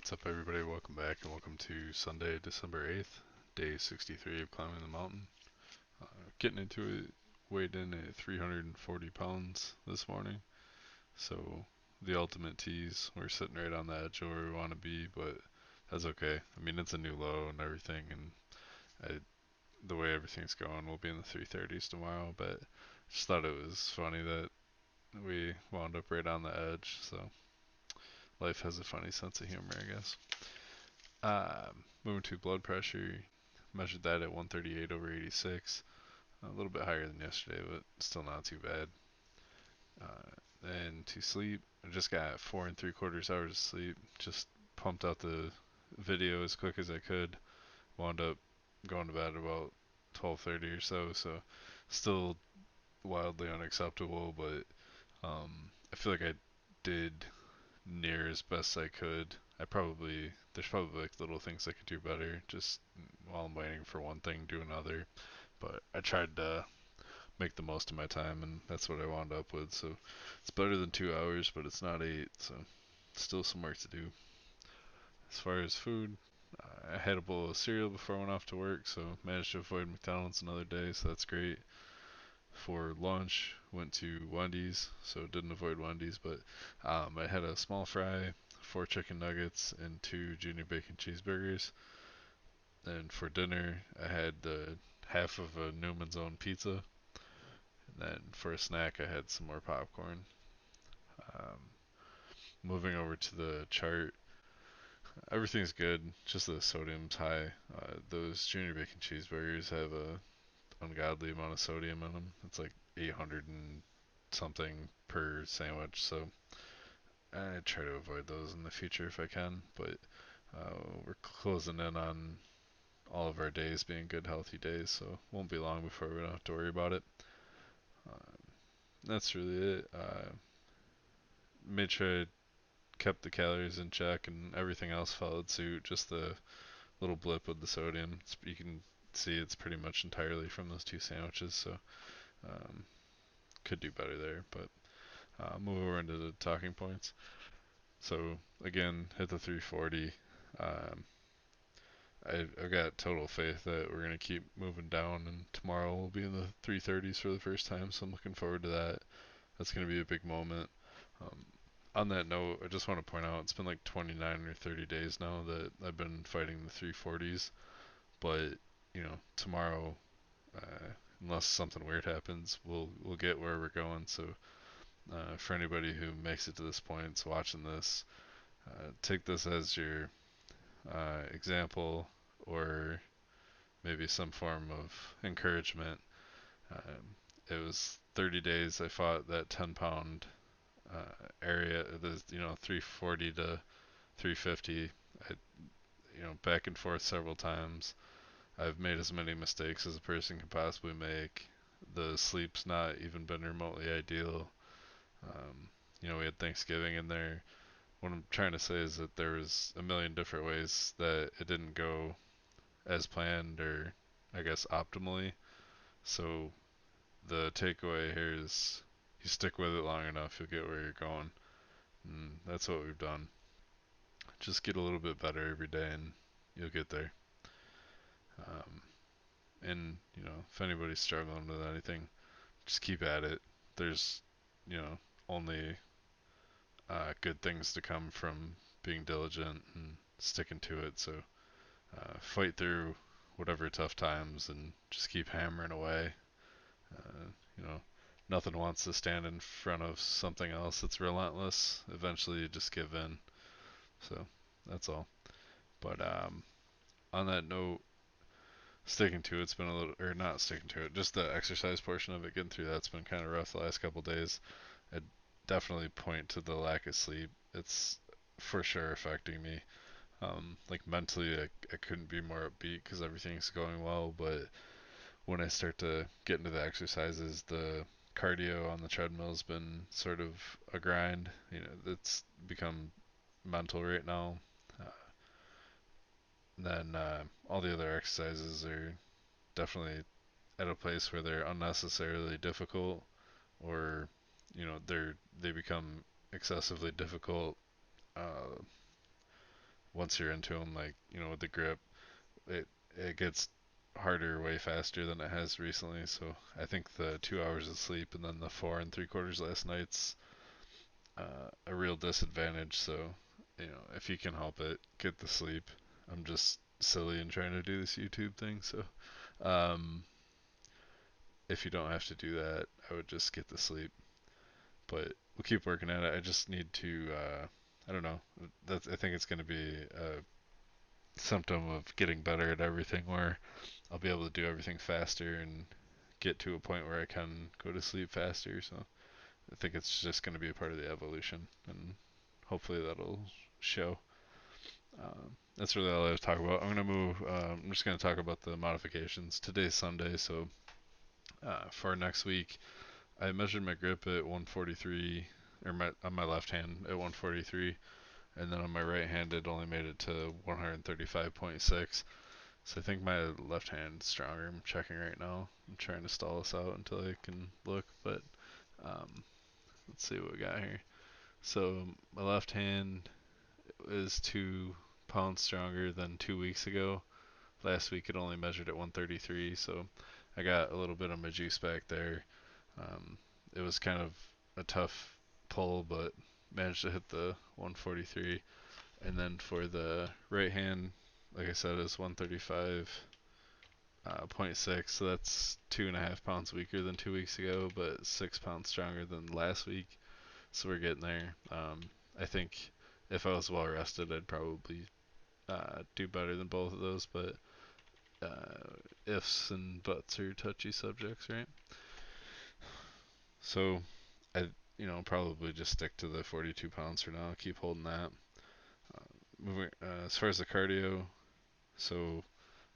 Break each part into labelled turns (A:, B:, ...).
A: What's up, everybody? Welcome back and welcome to Sunday, December 8th, day 63 of climbing the mountain. Getting into it, weighed in at 340 pounds this morning. So, the ultimate tease, we're sitting right on the edge of where we want to be, but that's okay. I mean, it's a new low and everything, and the way everything's going, we'll be in the 330s tomorrow, but just thought it was funny that we wound up right on the edge, so life has a funny sense of humor, I guess. Moving to blood pressure, measured that at 138 over 86. A little bit higher than yesterday, but still not too bad. And to sleep, I just got 4 and 3/4 hours of sleep. Just pumped out the video as quick as I could. Wound up going to bed about 12:30 or so. So still wildly unacceptable, but I feel like I did near as best I could. There's probably like little things I could do better. Just while I'm waiting for one thing, do another. But I tried to make the most of my time, and that's what I wound up with. So it's better than 2 hours, but it's not 8. So still some work to do. As far as food, I had a bowl of cereal before I went off to work, so managed to avoid McDonald's another day. So that's great. For lunch, went to Wendy's, so didn't avoid Wendy's, but I had a small fry, 4 chicken nuggets, and 2 junior bacon cheeseburgers. And for dinner, I had the half of a Newman's Own pizza. And then for a snack, I had some more popcorn. Um, Moving over to the chart, everything's good, just the sodium's high. Those junior bacon cheeseburgers have a ungodly amount of sodium in them. It's like 800 and something per sandwich, so I try to avoid those in the future if I can. But we're closing in on all of our days being good, healthy days, so won't be long before we don't have to worry about it. Uh, that's really it. Made sure I kept the calories in check and everything else followed suit. Just the little blip with the sodium. You can see it's pretty much entirely from those 2 sandwiches, so um, could do better there. But move over into the talking points. So again, hit the 340. Um, I've got total faith that we're gonna keep moving down, and tomorrow we'll be in the 330s for the first time. So I'm looking forward to that. That's gonna be a big moment. Um, on that note, I just want to point out it's been like 29 or 30 days now that I've been fighting the 340s, but tomorrow, unless something weird happens, we'll get where we're going. So for anybody who makes it to this point, is watching this, take this as your example or maybe some form of encouragement. It was 30 days I fought that 10-pound area, the 340 to 350. I back and forth several times. I've made as many mistakes as a person can possibly make. The sleep's not even been remotely ideal. We had Thanksgiving in there. What I'm trying to say is that there was a million different ways that it didn't go as planned or I guess optimally. So the takeaway here is you stick with it long enough, you'll get where you're going. And that's what we've done. Just get a little bit better every day and you'll get there. Um, and, if anybody's struggling with anything, just keep at it. There's, only good things to come from being diligent and sticking to it. So fight through whatever tough times and just keep hammering away. Uh, you know, Nothing wants to stand in front of something else that's relentless. Eventually, you just give in. So that's all. But on that note, sticking to it's been a little, or not sticking to it, just the exercise portion of it, getting through that's been kind of rough the last couple days. I'd definitely point to the lack of sleep. It's for sure affecting me. Like mentally, I couldn't be more upbeat because everything's going well, but when I start to get into the exercises, the cardio on the treadmill's been sort of a grind. It's become mental right now. Uh, then all the other exercises are definitely at a place where they're unnecessarily difficult, or they become excessively difficult uh, once you're into them, like, with the grip, it it gets harder way faster than it has recently. So I think the 2 hours of sleep and then the 4 3/4 last night's a real disadvantage. So, if you can help it, get the sleep. I'm just silly and trying to do this YouTube thing. So, um, if you don't have to do that, I would just get the sleep. But we'll keep working at it. I just need to, I don't know. I think it's going to be a symptom of getting better at everything where I'll be able to do everything faster and get to a point where I can go to sleep faster. So I think it's just going to be a part of the evolution, and hopefully that'll show. That's really all I have to talk about. I'm going to move. I'm just going to talk about the modifications. Today's Sunday, so for next week, I measured my grip at 143, or on my left hand at 143, and then on my right hand it only made it to 135.6. So I think my left hand's stronger. I'm checking right now. I'm trying to stall this out until I can look, but um, let's see what we got here. So my left hand is 2 pounds stronger than 2 weeks ago. Last week it only measured at 133, so I got a little bit of my juice back there. Um, it was kind of a tough pull, but managed to hit the 143. And then for the right hand, like I said, is 135.6, so that's 2.5 pounds weaker than 2 weeks ago, but 6 pounds stronger than last week. So we're getting there. I think if I was well rested, I'd probably do better than both of those, but ifs and buts are touchy subjects, right? So I, probably just stick to the 42 pounds for now. Keep holding that. Moving as far as the cardio, so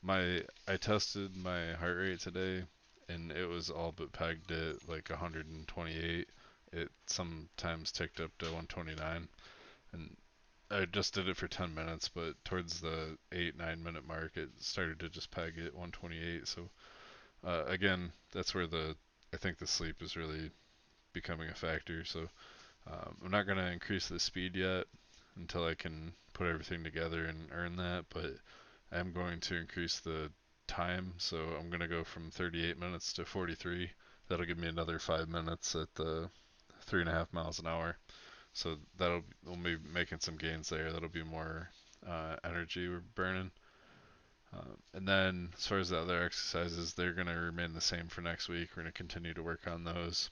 A: I tested my heart rate today, and it was all but pegged at like 128. It sometimes ticked up to 129, and I just did it for 10 minutes, but towards the 8 9 minute mark, it started to just peg at 128. So again, that's where I think the sleep is really becoming a factor. So I'm not going to increase the speed yet until I can put everything together and earn that, but I am going to increase the time. So I'm going to go from 38 minutes to 43. That'll give me another 5 minutes at the 3.5 miles an hour. So we'll be making some gains there. That'll be more energy we're burning. And then as far as the other exercises, they're going to remain the same for next week. We're going to continue to work on those,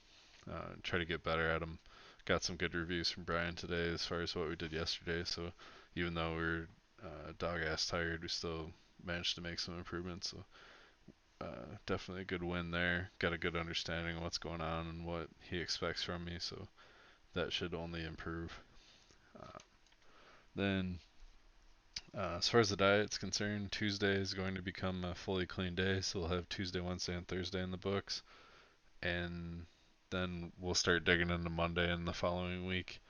A: try to get better at them. Got some good reviews from Brian today as far as what we did yesterday. So even though we're dog ass tired, we still managed to make some improvements. So definitely a good win there. Got a good understanding of what's going on and what he expects from me. So that should only improve. Uh, then as far as the diet's concerned, Tuesday is going to become a fully clean day, so we'll have Tuesday, Wednesday, and Thursday in the books, and then we'll start digging into Monday and the following week.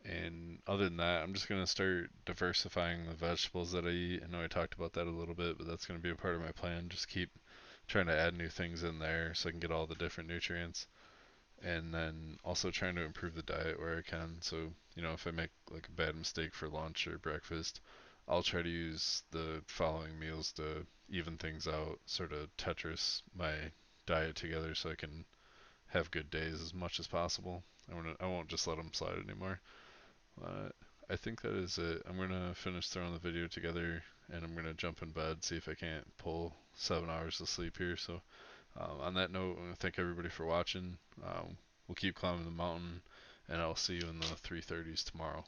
A: And other than that, I'm just going to start diversifying the vegetables that I eat. I know I talked about that a little bit, but that's going to be a part of my plan. Just keep trying to add new things in there so I can get all the different nutrients. And then also trying to improve the diet where I can. So, if I make like a bad mistake for lunch or breakfast, I'll try to use the following meals to even things out, sort of Tetris my diet together so I can have good days as much as possible. I won't just let them slide anymore. Uh, I think that is it. I'm gonna finish throwing the video together and I'm gonna jump in bed, see if I can't pull 7 hours of sleep here. So on that note, I want to thank everybody for watching. We'll keep climbing the mountain, and I'll see you in the 330s tomorrow.